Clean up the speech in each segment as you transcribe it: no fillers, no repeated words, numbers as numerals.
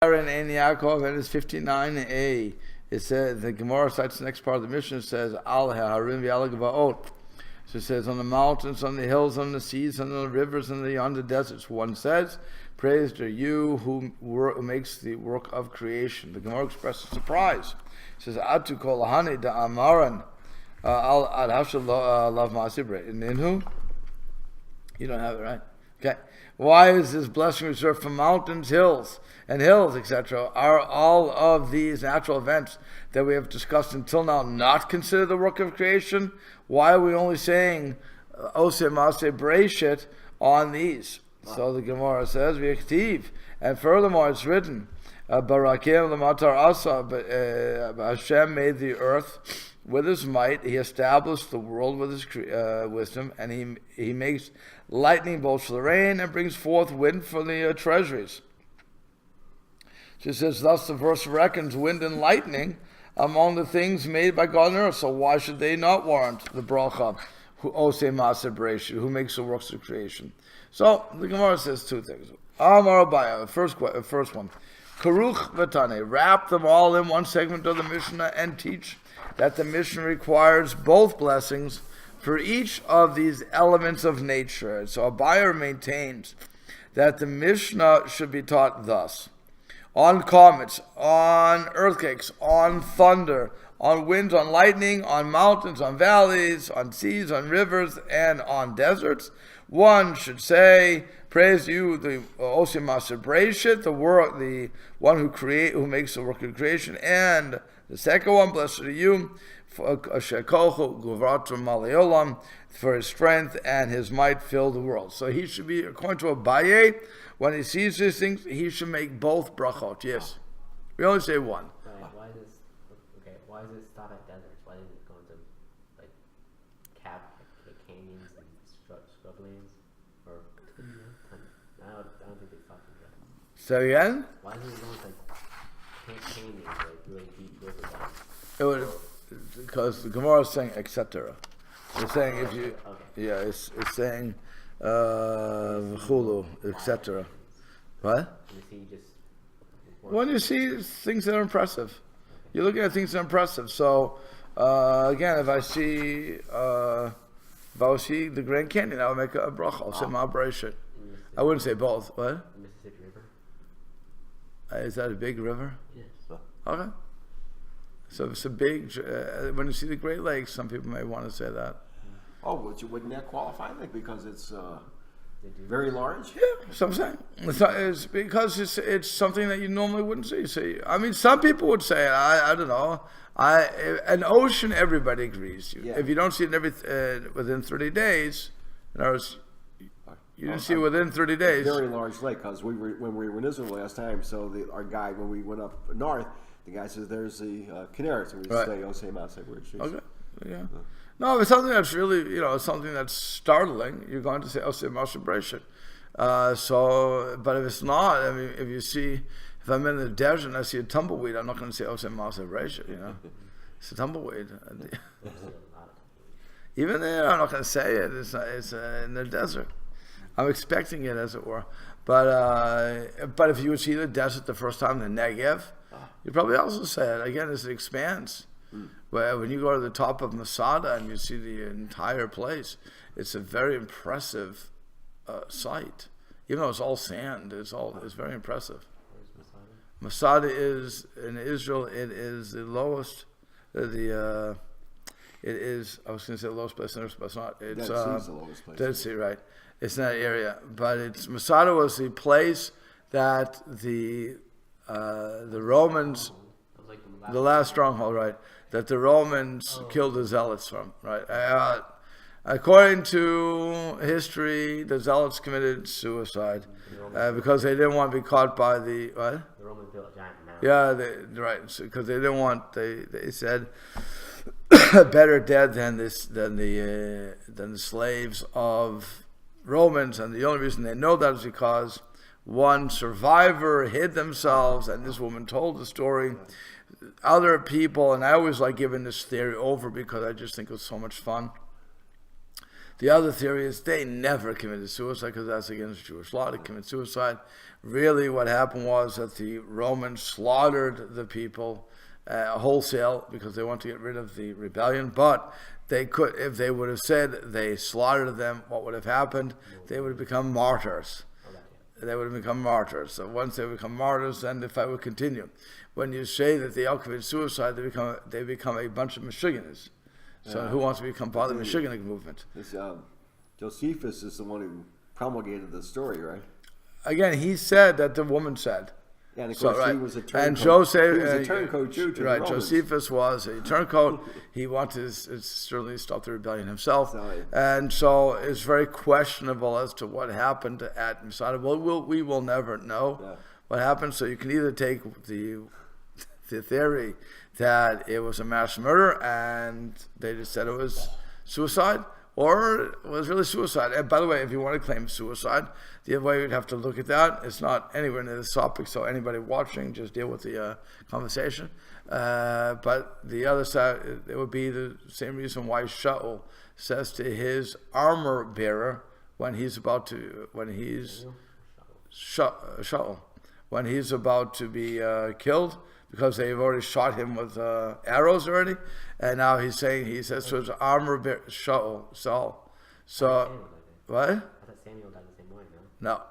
In Yaakov, and it's 59a. It says, the Gemara cites the next part of the mission. It says, Al Harim Yalagavaot. So it says, on the mountains, on the hills, on the seas, on the rivers, and on the deserts. One says, praised are you who makes the work of creation. The Gemara expresses surprise. It says, Atu kol hani da amaran al hashal lav ma'asibra. In who? You don't have it, right? Okay. Why is this blessing reserved for mountains, hills, etc.? Are all of these natural events that we have discussed until now not considered the work of creation? Why are we only saying Ose Maase Bereshit on these? Wow. So the Gemara says, V'yektiv, and furthermore it's written, Barakim l'matar asa, Hashem made the earth with his might. He established the world with his wisdom, and he makes lightning bolts for the rain and brings forth wind for the treasuries. She says, thus the verse reckons wind and lightning among the things made by God on earth. So why should they not warrant the bracha, who Osei Maaseh Bereshit, who makes the works of creation? So the Gemara says two things. Amar Abaya, first one. Karuch v'taneh, wrap them all in one segment of the Mishnah and teach that the Mishnah requires both blessings for each of these elements of nature. So Abaya maintains that the Mishnah should be taught thus: on comets, on earthquakes, on thunder, on winds, on lightning, on mountains, on valleys, on seas, on rivers, and on deserts, one should say, praise you, the Osei Maaseh Bereshit, the one who makes the work of creation, and the second one, blessed are you, for his strength and his might fill the world. So he should be, according to Abaye, when he sees these things, he should make both brachot. Yes, we only say one. Why does it stop at deserts? Why doesn't it go into like canyons and scrublands? Or I don't think they stop at deserts. So again? Why doesn't it go into like canyons, like really deep river beds? It would, because the Gemara is saying etc. It's saying if you, it's saying chulu, etc. What? When you see things that are impressive, you're looking at things that are impressive. So again, if I see the Grand Canyon, I would make a bracha. I'll say Ma'aseh Bereshit. I wouldn't say both. What? Mississippi River. Is that a big river? Yes. Okay. So it's a big. When you see the Great Lakes, some people may want to say that. Oh, wouldn't that qualify? Like, because it's very large? Yeah, so I'm saying it's because it's something that you normally wouldn't see. I mean, some people would say, I don't know. An ocean, everybody agrees. If you don't see it within 30 days, in other words, you didn't see it within 30 days. Very large lake, because when we were in Israel last time, so our guide, when we went up north, the guy says there's the Canaries, and we say Osei Maaseh Bereshit. Okay, yeah. No, if it's something that's really, something that's startling, you're going to say Osei Maaseh Bereshit. But if it's not, I mean, if I'm in the desert and I see a tumbleweed, I'm not going to say Osei Maaseh Bereshit. It's a tumbleweed. Even there, I'm not going to say it. It's in the desert. I'm expecting it, as it were. But if you would see the desert the first time, the Negev, you'd probably also say it. Again, as it expands. Well, when you go to the top of Masada and you see the entire place, it's a very impressive sight. Even though it's all sand, it's very impressive. Masada is in Israel. It is the lowest. It is. I was going to say the lowest place on earth, but it's not. It's Dead Sea is the lowest place. Dead Sea, right? It's in that area, but Masada was the place that the Romans, the last stronghold, right? That the Romans killed the Zealots from, right? According to history, the Zealots committed suicide because they didn't want to be caught by the what? The Romans built a giant mountain. Yeah, right. Because they didn't want. They said better dead than the slaves of Romans, and the only reason they know that is because one survivor hid themselves, and this woman told the story. Other people, and I always like giving this theory over because I just think it's so much fun. The other theory is they never committed suicide because that's against Jewish law to commit suicide. Really, what happened was that the Romans slaughtered the people wholesale because they wanted to get rid of the rebellion. But they could, if they would have said they slaughtered them, what would have happened? They would have become martyrs. They would have become martyrs. So once they become martyrs, then the fight would continue. When you say that they all committed suicide, they become a bunch of Michiganers. So who wants to become part of the Michigan movement? This, Josephus is the one who promulgated the story, right? Again, he said that the woman said. Yeah, and of course he was a turncoat. And Joseph, he was a turncoat Jew to right, the Romans. Josephus was a turncoat. He wanted to certainly stop the rebellion himself. Sorry. And so it's very questionable as to what happened at Masada. Well, we will never know what happened. So you can either take the theory that it was a mass murder and they just said it was suicide, or it was really suicide. And by the way, if you want to claim suicide, the other way you'd have to look at that. It's not anywhere near this topic, so anybody watching, just deal with the conversation. But the other side, it would be the same reason why Shaul says to his armor bearer when he's about to be killed, because they've already shot him with arrows already, and now he says to his armor bearer, Saul. So, what? I thought Samuel died the same way, no?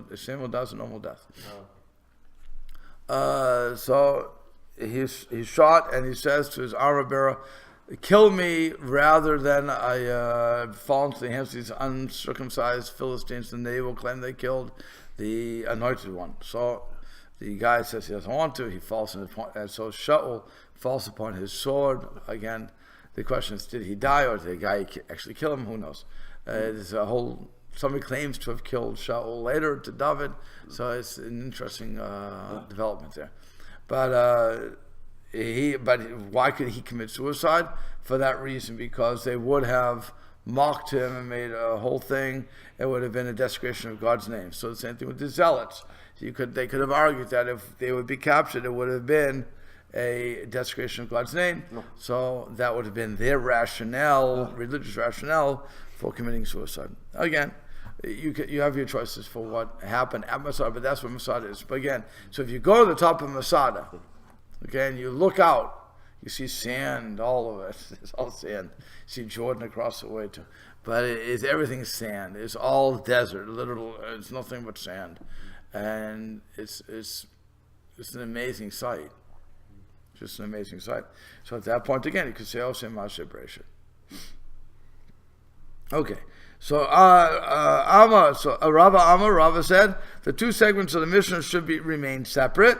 No, Samuel dies a normal death. Oh. So he's shot, and he says to his armor bearer, "Kill me rather than I fall into the hands of these uncircumcised Philistines, and they will claim they killed the anointed one." So the guy says he doesn't want to. He falls in the point, and so Shaul falls upon his sword. Again, the question is, did he die, or did the guy actually kill him? Who knows? There's a whole. Somebody claims to have killed Shaul later to David, so it's an interesting development there. But why could he commit suicide? For that reason, because they would have mocked him and made a whole thing. It would have been a desecration of God's name. So the same thing with the zealots. They could have argued that if they would be captured, it would have been a desecration of God's name. So that would have been their rationale, religious rationale, for committing suicide. Again, you have your choices for what happened at Masada, but that's what Masada is. But again, so if you go to the top of Masada, okay, and you look out, you see sand all over it. It's all sand. You see Jordan across the way too. But everything's sand. It's all desert, literal. It's nothing but sand. And it's an amazing sight. Just an amazing sight. So at that point, again, you could say, Osem Mashe Bereshet. Okay. So Rava said the two segments of the Mishnah should remain separate.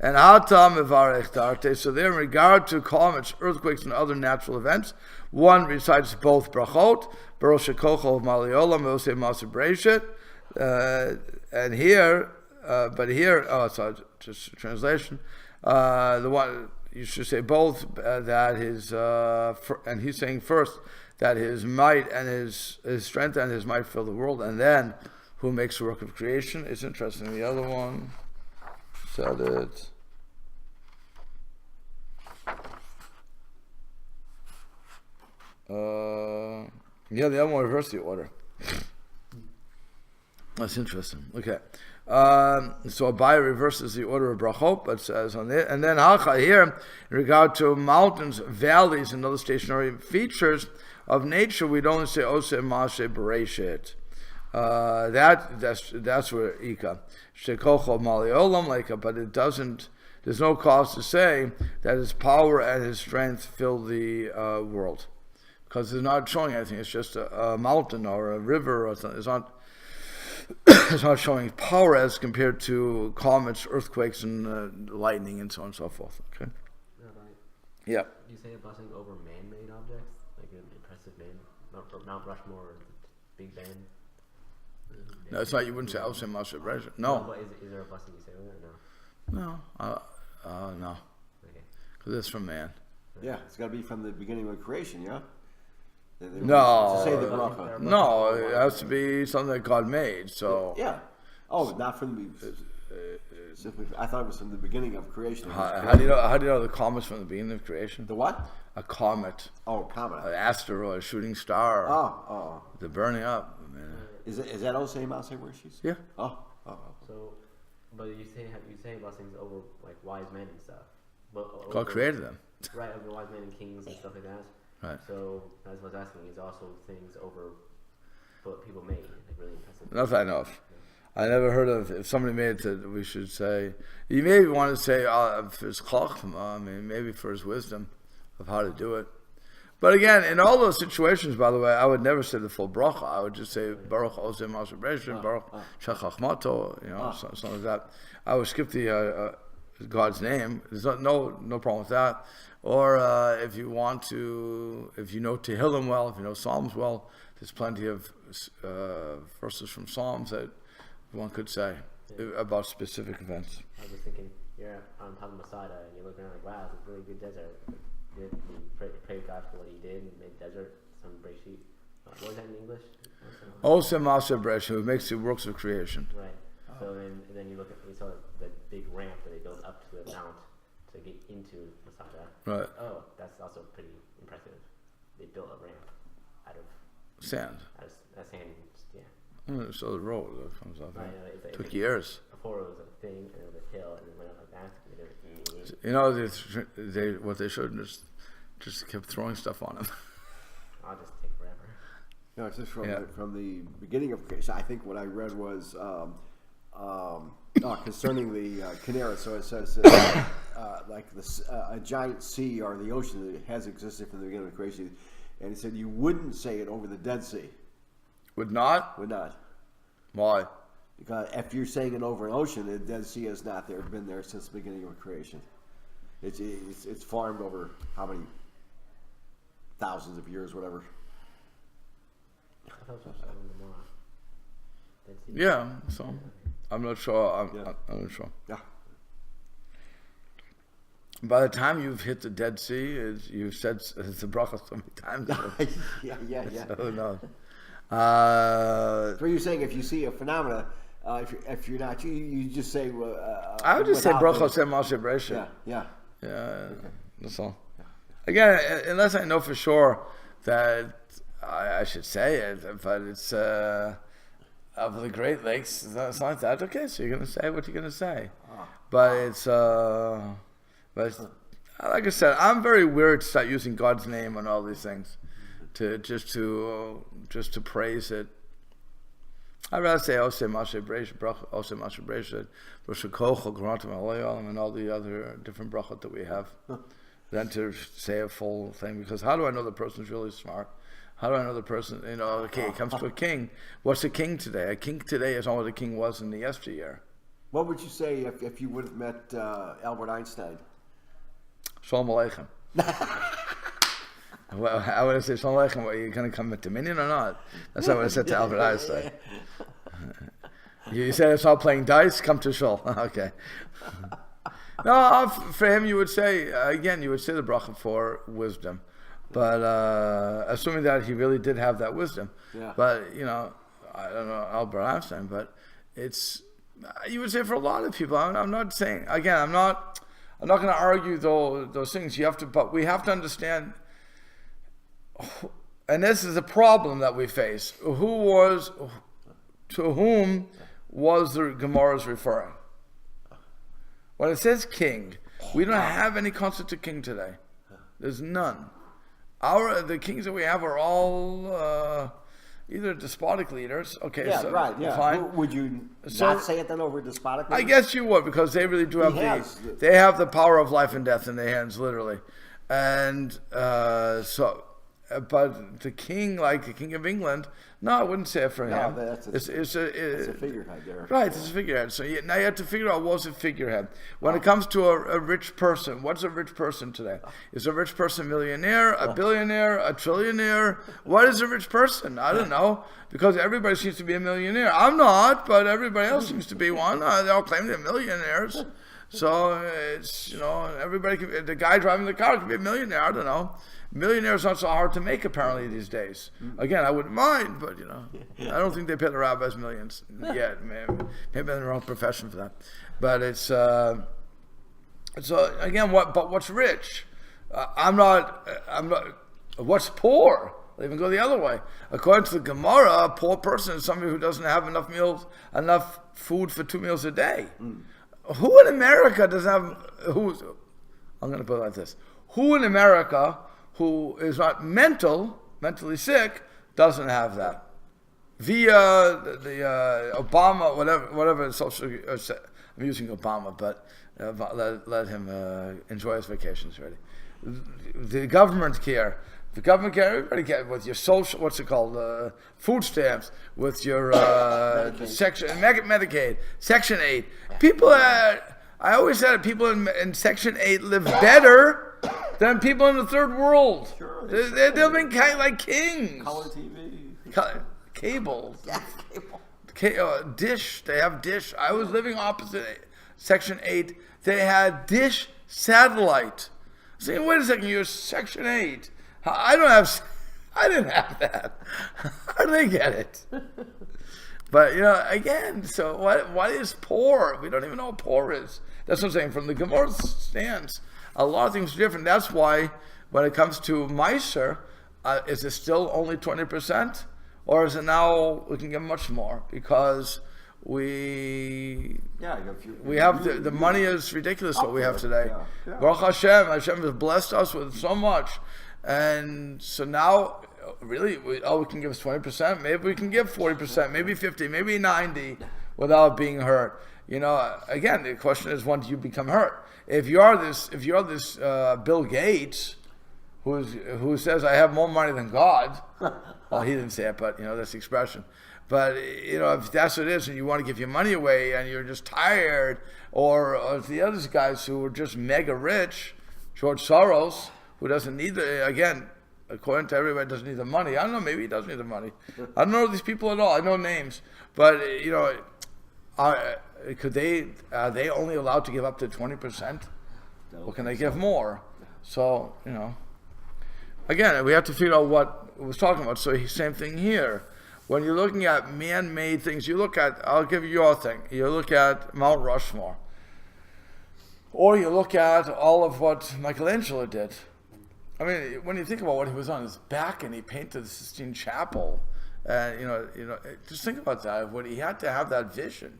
And Hata Mevarech Tarte. So there, in regard to comets, earthquakes, and other natural events, one recites both brachot, Baruch Shekocho Maliolam, Osem Mashe Bereshet. And here, sorry, just translation. The one you should say both that his and he's saying first that his might and his strength and his might fill the world, and then who makes the work of creation. It's interesting. The other one said it. The other one reversed the order. That's interesting. Okay. So Abai reverses the order of brachot, but says on it, and then Hacha here, in regard to mountains, valleys, and other stationary features of nature, we'd only say Oseh Mashe Bereshet. That's where Ika Shekocho Maliolam Leika, but it doesn't. There's no cause to say that his power and his strength fill the world, because it's not showing anything. It's just a mountain or a river or something. It's not showing power as compared to comets, earthquakes, and lightning, and so on and so forth. Okay. Yeah. Do you say a blessing over man-made objects, like an impressive man, Mount Rushmore, or Big Ben? No, it's not. You wouldn't say Osem Mashe Bereshet. No. But is there a blessing you say over there? No. No. Okay. Because it's from man. Yeah, it's got to be from the beginning of creation, yeah? No. To say the bracha. No, it has to be something that God made. So Yeah. Oh, not from the... Simply, I thought it was from the beginning of creation. How do you know? How do you know the comet's from the beginning of creation? The what? A comet, Oh, comet. an asteroid, a shooting star. Oh. They're burning up. I mean, Is that Osei Masei where she's? yeah. Oh. So, but you say blessings over like wise men and stuff. But God created them. Right, over wise men and kings and stuff like that. Right. So that's what I was asking. Is also things over what people made, like really impressive. Not that I know of. I never heard of, if somebody made it, that we should say, you maybe want to say for his chachma, I mean, maybe for his wisdom of how to do it. But again, in all those situations, by the way, I would never say the full bracha. I would just say Baruch Osem Asher Bereshin, Baruch Shachachmato, something like that. I would skip the God's name. There's no problem with that. Or if you want to, if you know Tehillim well, if you know Psalms well, there's plenty of verses from Psalms that one could say about specific events. I was just thinking, you're on top of Masada and you look around like, wow, it's a really good desert. You pray God for what he did and made desert, some Breshit. What was that in English? Osem Asher Bereshin, who makes the works of creation. Right. So then you look at, you saw the big ramp that they built up to the mount to get into Masada. Right. Oh, that's also pretty impressive. They built a ramp out of Sand. sand. Yeah. So the road that comes up. It Took years. Before it was a thing, and it was a hill, and then went up like that. You know, what they should just kept throwing stuff on them. I'll just take forever. No, it's just from the beginning of creation. I think what I read was concerning the Kineret. So it says like a giant sea or the ocean that has existed from the beginning of creation. And he said you wouldn't say it over the Dead Sea. Would not? Would not. Why? Because if you're saying it over an ocean, the Dead Sea is not there. Been there since the beginning of creation. It's farmed over how many thousands of years, whatever. I thought it was just on the Gemara. Yeah, so I'm not sure. I'm not sure. Yeah. By the time you've hit the Dead Sea, you've said it's a bracha so many times. yeah. So who knows? So you're saying if you see a phenomena, if you're not, you just say. I would just say bracha sem Asher Bereshin. Yeah. Okay. That's all. Again, unless I know for sure that I should say it, but it's of the Great Lakes, it's like that. Okay, so you're going to say what you're going to say, but it's like I said, I'm very weird to start using God's name on all these things, just to praise it. I'd rather say Osem Asher Bereshin, Osem Asher Bereshin, Rosh Kochel, Grantam Aleolam, and all the other different brachot that we have, than to say a full thing. Because how do I know the person's really smart? How do I know the person? Okay, it comes to a king. What's a king today? A king today is not what a king was in the yesteryear. What would you say if you would have met Albert Einstein? Shalom Aleichem. Well, I would have said, Shalom Aleichem, are you going to come at Dominion or not? That's what I would have said to Albert Einstein. You said it's all playing dice, come to Shul. Okay. No, for him you would say, again, you would say the bracha for wisdom. But assuming that he really did have that wisdom. Yeah. But, I don't know Albert Einstein, but it's, you would say for a lot of people, I'm not saying, again, I'm not going to argue those things. But we have to understand, and this is a problem that we face. To whom was the Gemara's referring? When it says king, we don't have any concept of king today. There's none. The kings that we have are all either despotic leaders. Okay, Yeah, so right. Yeah. fine. Would you So- not say it then over despotic? I guess you would, because they really do have they have the power of life and death in their hands, literally. And but the king, like the King of England, no, I wouldn't say it for him. It's a figurehead there. Right, it's a figurehead. So now you have to figure out what's a figurehead. When it comes to a rich person, what's a rich person today? Is a rich person a millionaire, a billionaire, a trillionaire? What is a rich person? I don't know. Because everybody seems to be a millionaire. I'm not, but everybody else seems to be one. They all claim they're millionaires. So it's, everybody the guy driving the car could be a millionaire. I don't know. Millionaires not so hard to make apparently these days. Again, I wouldn't mind, but I don't think they pay the rabbis millions yet. Maybe they're in the wrong profession for that. But it's again, what's rich? I'm not. What's poor? They even go the other way. According to the Gemara, a poor person is somebody who doesn't have enough food for 2 meals a day. Who in America doesn't have? I'm going to put it like this: who in America who is not mentally sick, doesn't have that? Via the Obama, whatever social. I'm using Obama, but let him enjoy his vacations already. The government care. The government care, everybody care with your social, what's it called, food stamps, with your Medicaid, Section 8. People, I always said that people in Section 8 live better than people in the third world. Sure, They're living kind of like kings. Color TV. Cable. Yeah, cable. Dish, they have Dish. I was living opposite Section 8. They had Dish satellite. Saying, wait a second, you're Section 8. I didn't have that. How do they get it? But, again, so what is poor? We don't even know what poor is. That's what I'm saying. From the Gemara stance, a lot of things are different. That's why when it comes to Meiser, is it still only 20%? Or is it now we can get much more? Because we have the money is ridiculous what we have today. Baruch Hashem has blessed us with so much. And so now, really, we can give us 20%. Maybe we can give 40%, maybe 50, maybe 90, without being hurt. Again, the question is, when do you become hurt? If you're this Bill Gates, who says I have more money than God, well, he didn't say it, but that's the expression. But if that's what it is, and you want to give your money away, and you're just tired, or the other guys who are just mega rich, George Soros, who doesn't need again, according to everybody, doesn't need the money. I don't know, maybe he does need the money. I don't know these people at all. I know names. But, are they only allowed to give up to 20%? Or can they give more? So, again, we have to figure out what it was talking about. So, same thing here. When you're looking at man-made things, I'll give you your thing. You look at Mount Rushmore. Or you look at all of what Michelangelo did. I mean, when you think about what he was on his back and he painted the Sistine Chapel, and just think about that. What he had to have that vision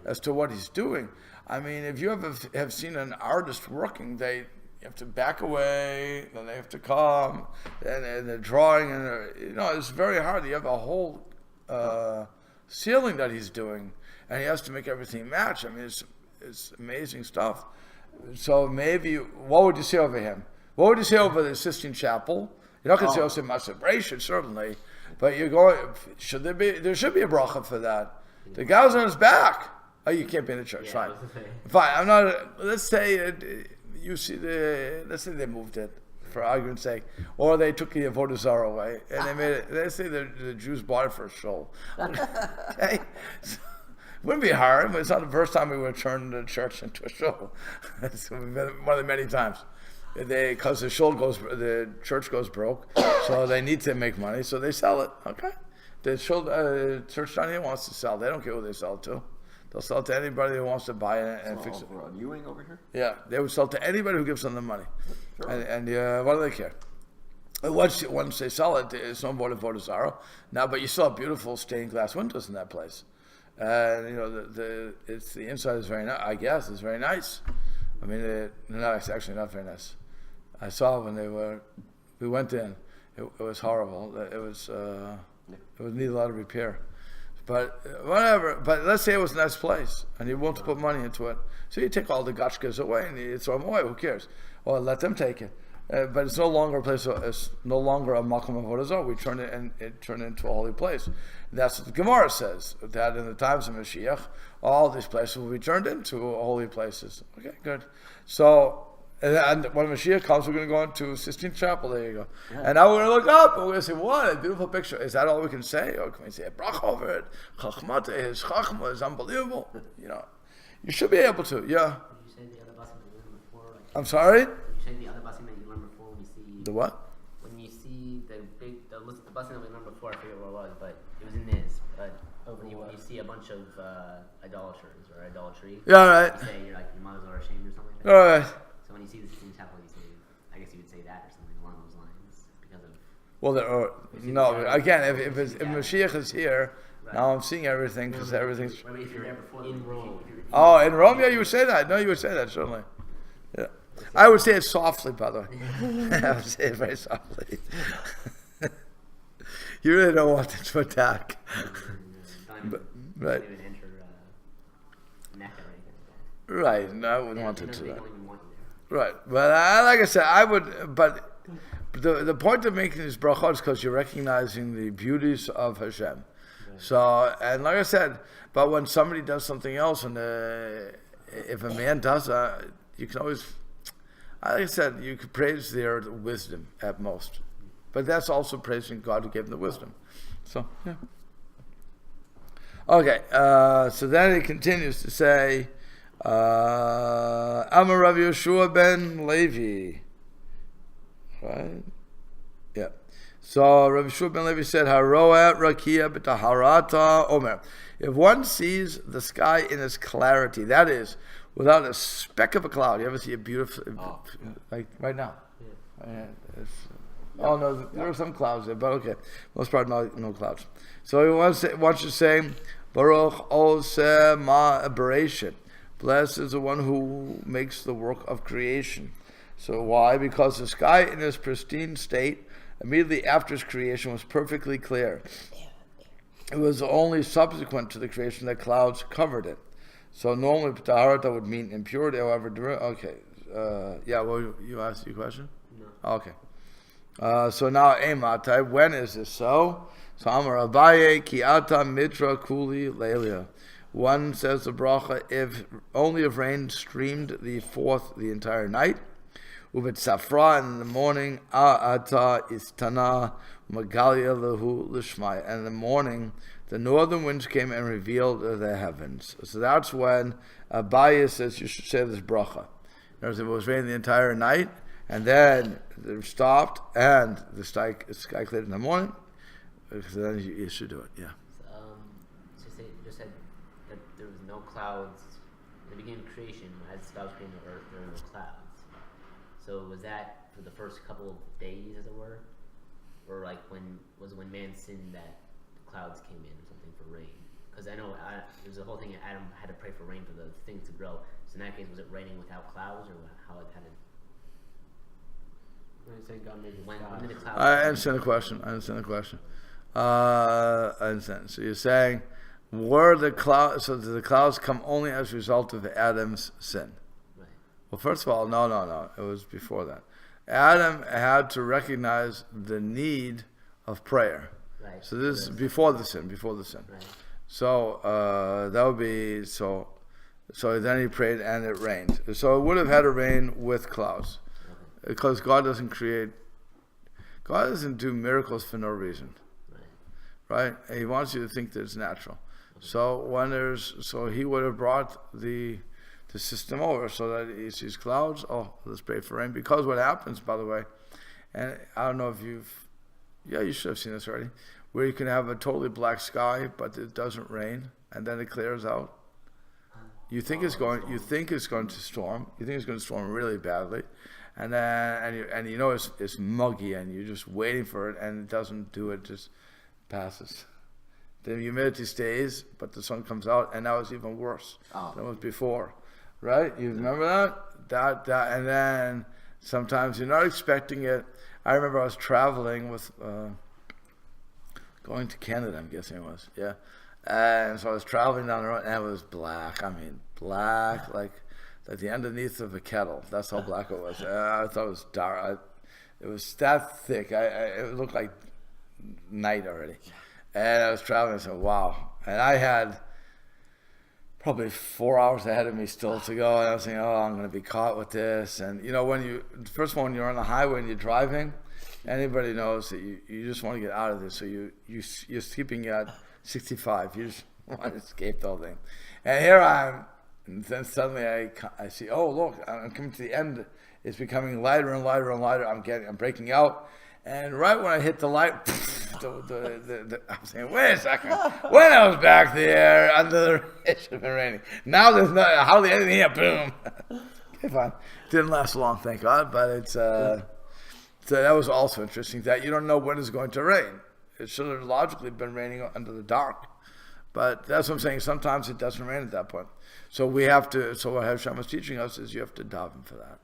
as to what he's doing. I mean, if you have seen an artist working, you have to back away, then they have to come, and they're drawing, and it's very hard. You have a whole ceiling that he's doing, and he has to make everything match. I mean, it's amazing stuff. So maybe, what would you say over him? What would you say over the Sistine Chapel? You're not going to say celebration, certainly, but there should be a bracha for that. The guy was on his back. Oh, you can't be in the church. Fine. I'm not. Let's say let's say they moved it, for argument's sake, or they took the Avodah Zarah away and they made it. Let's say the Jews bought it for a show. Okay, so, it wouldn't be hard. But it's not the first time we would turn the church into a show. So we've been one of the many times. Because the church goes broke, so they need to make money, so they sell it. Okay, the church down here wants to sell. They don't care who they sell it to. They'll sell it to anybody who wants to buy it and fix it. On Ewing over here? Yeah, they would sell it to anybody who gives them the money. Sure. And what do they care? Once they sell it, it's no more than Avodah Zarah. Now, but you still have beautiful stained glass windows in that place. And the inside is very nice. I guess it's very nice. I mean, no, it's actually not very nice. I saw when we went in. It was horrible. It would need a lot of repair. But whatever. But let's say it was a nice place, and you want to put money into it. So you take all the gotchkas away and you throw them away. Who cares? Or let them take it. But it's no longer a place. It's no longer a makom avodah zarah. We turn it and it turned into a holy place. And that's what the Gemara says. That in the times of Mashiach, all these places will be turned into holy places. Okay, good. So. And when Mashiach comes, we're going to go into Sistine Chapel. There you go. Yeah. And now we're going to look up and we're going to say, what a beautiful picture. Is that all we can say? Or can we say a bracha over it? His chachma is unbelievable. You should be able to. Yeah. Did you say the other basim that you learned before? I'm sorry? Did you say the other basim that you learned before when you see... The what? When you see the basim that we learned before, I forget what it was, but it was in this. But when you see a bunch of idolaters, or adultery. Yeah, right. You say you're like your mothers are ashamed or something like that. All right. So when you see these things happen, you say, I guess you would say that or something along those lines because of. Well, no. Again, if Mashiach is here, now I'm seeing everything because everything's. I mean, if you're in Rome. Oh, in Rome, yeah, you would say that. No, you would say that certainly. Yeah, I would say it softly, by the way. I would say it very softly. You really don't want it to attack. But, right. Don't even enter Mecca or anything like that. Right. No, I wouldn't want it to. They That. don't even want you there. Right. But like I said, I would. But the point of making these brachot is because you're recognizing the beauties of Hashem. Right. So, and like I said, but when somebody does something else, and if a man does, you can always, like I said, you could praise their wisdom at most. But that's also praising God who gave them the wisdom. So, yeah. Okay, so then he continues to say, Amar Rav Yeshua ben Levi. Right? Yeah. So Rav Yeshua ben Levi said, Haroat rakia b'taharata omer. If one sees the sky in its clarity, that is, without a speck of a cloud. You ever see a beautiful, like right now? Yeah. Oh no, there are some clouds there, but okay. Most part, no clouds. So he wants to say, Baruch Oseh Ma Bereishit. Blessed is the one who makes the work of creation. So why? Because the sky in its pristine state, immediately after its creation, was perfectly clear. It was only subsequent to the creation that clouds covered it. So normally, Taharata would mean impurity, however, okay. Well, you asked your question? No. Okay. So now, Matai, when is this so? So Amar Abaye ki ata mitra kuli lelia. One says the bracha if rain streamed the entire night. Ubet safra in the morning ata istana magalia lehu lishmai. And in the morning the northern winds came and revealed the heavens. So that's when Abaye says you should say this bracha. In other words, it was raining the entire night. And then it stopped, and the sky cleared in the morning. So then you should do it, yeah. So you just said that there was no clouds in the beginning of creation. As God was creating the earth, there were no clouds. So was that for the first couple of days, as it were, or like when man sinned that the clouds came in or something for rain? Because I know there was a whole thing. Adam had to pray for rain for the things to grow. So in that case, was it raining without clouds, or how it had to? When you say God made the When sky. did the clouds? I understand the question. I understand. So you're saying, were the clouds? So did the clouds come only as a result of Adam's sin? Right. Well, first of all, no. It was before that. Adam had to recognize the need of prayer. Right. So this is before the sin. Right. So that would be so. So then he prayed and it rained. So it would have had to rain with clouds. Because God doesn't do miracles for no reason, right? And He wants you to think that it's natural. So He would have brought the system over so that He sees clouds. Oh, let's pray for rain. Because what happens, by the way, and I don't know if you should have seen this already, where you can have a totally black sky, but it doesn't rain, and then it clears out. You think it's going to storm. You think it's going to storm really badly. And then, and you know it's muggy, and you're just waiting for it, and it doesn't do it; just passes. The humidity stays, but the sun comes out, and now it's even worse than it was before, right? You remember that, and then sometimes you're not expecting it. I remember I was traveling with, going to Canada. I'm guessing it was, yeah. And so I was traveling down the road, and it was black. I mean, black like the underneath of a kettle. That's how black it was. I thought it was dark. It was that thick. It looked like night already. And I was traveling. I said, "Wow!" And I had probably 4 hours ahead of me still to go. And I was thinking, "Oh, I'm going to be caught with this." And you know, when you're on the highway and you're driving, anybody knows that you just want to get out of this. So you're keeping at 65. You just want to escape the whole thing. And here I am. And then suddenly I see, oh look, I'm coming to the end. It's becoming lighter and lighter and lighter. I'm breaking out, and right when I hit the light, I'm saying, wait a second. When I was back there under the rain, it should have been raining. Now there's hardly anything here. Boom. Okay, fine. Didn't last long, thank God. But it's so that was also interesting that you don't know when it's going to rain. It should have logically been raining under the dark. But that's what I'm saying. Sometimes it doesn't rain at that point. So we have to. So what Hashem is teaching us is you have to daven for that,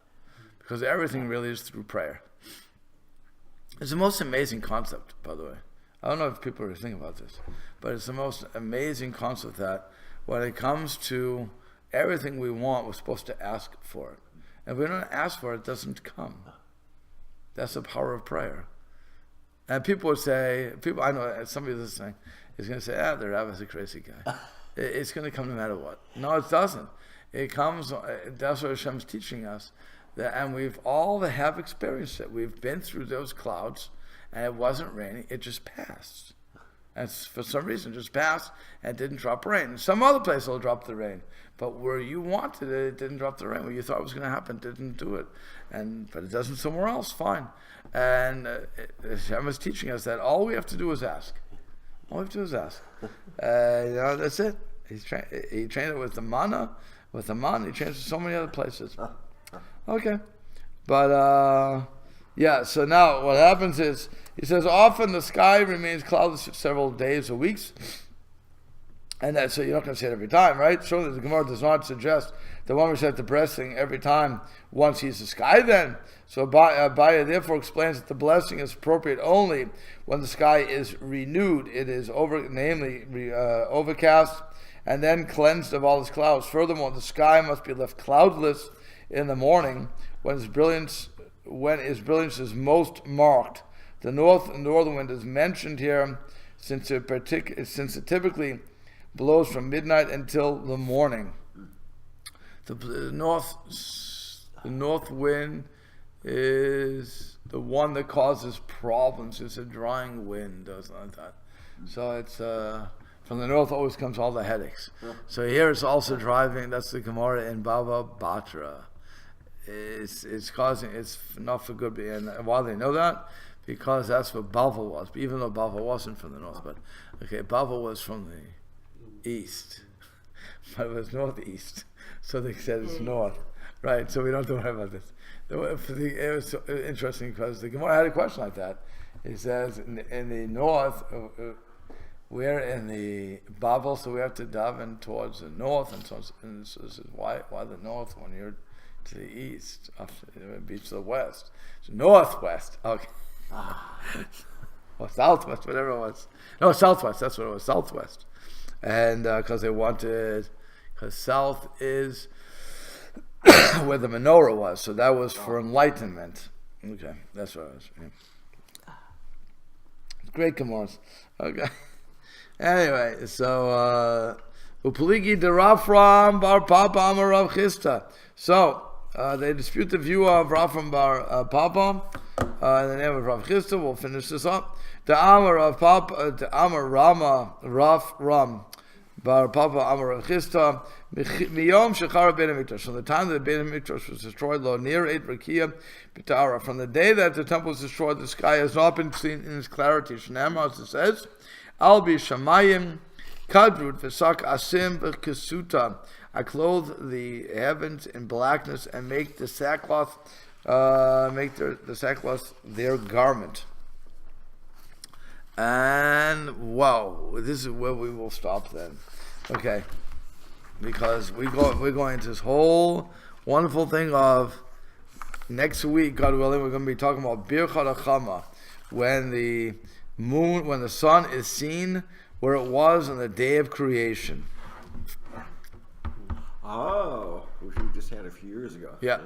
because everything really is through prayer. It's the most amazing concept, by the way. I don't know if people are thinking about this, but it's the most amazing concept that when it comes to everything we want, we're supposed to ask for it. And if we don't ask for it, it doesn't come. That's the power of prayer. And people would say, I know somebody listening is going to say, the rabbi's a crazy guy. It's going to come no matter what. No, it doesn't. It comes, that's what Hashem's teaching us. And we've all have experienced it. We've been through those clouds, and it wasn't raining. It just passed. And for some reason, it just passed and didn't drop rain. Some other place will drop the rain. But where you wanted it, it didn't drop the rain. Where you thought it was going to happen, didn't do it. But it doesn't somewhere else, fine. And Hashem is teaching us that all we have to do is ask. All we have to do is ask. That's it. He trained it with the manna. With the manna, he trains it so many other places. Okay. But, so now what happens is, he says, often the sky remains cloudless for several days or weeks. And that's so you're not going to say it every time, right? Surely the Gemara does not suggest that one recite the blessing every time one sees the sky then. So Abaya therefore explains that the blessing is appropriate only when the sky is renewed. It is overcast and then cleansed of all its clouds. Furthermore, the sky must be left cloudless in the morning when its brilliance is most marked. The northern wind is mentioned here since it typically blows from midnight until the morning. The north wind is the one that causes problems. It's a drying wind, or something like that. So it's from the north always comes all the headaches. So here it's also driving. That's the Gemara in Bava Batra. It's not for good. And why they know that? Because that's what Bavel was. Even though Bavel wasn't from the north, but Bavel was from the east, but it was northeast. So they said it's north, right? So we don't have to worry about this. It was so interesting because the Gemara had a question like that. It says in the north, we're in the Babel, so we have to daven towards the north, and so this is why the north when you're to the east, it beats to the west. So northwest, okay. Or southwest, whatever it was. No, southwest. That's what it was. Southwest, and because south is where the menorah was, so that was for enlightenment. Okay, that's what it was. Yeah. Great Gemaras. Okay. Anyway, so Upaligi de Rafram bar Papa Amar Rav Chisda. So they dispute the view of Rafram bar Papa in the name of Rav Chisda. We'll finish this up. The Amar of Papa, the Amar Rama Raf Ram bar Papa Amar Rav Chisda. Miyom Shechara Beit HaMikdash. From the time that the Beit HaMikdash was destroyed, lo near Eit Rakia B'Tara. From the day that the temple was destroyed, the sky has not been seen in its clarity. Shnei, as it says, Al bi Shamayim Kadrut V'Sak Asim B'Kesuta. I clothe the heavens in blackness and make the sackcloth, the sackcloth their garment. And wow, this is where we will stop then. Okay. Because we're going into this whole wonderful thing of next week, God willing, we're going to be talking about Birchat HaChama, when the sun is seen where it was on the day of creation. Oh, which we just had a few years ago. Yeah.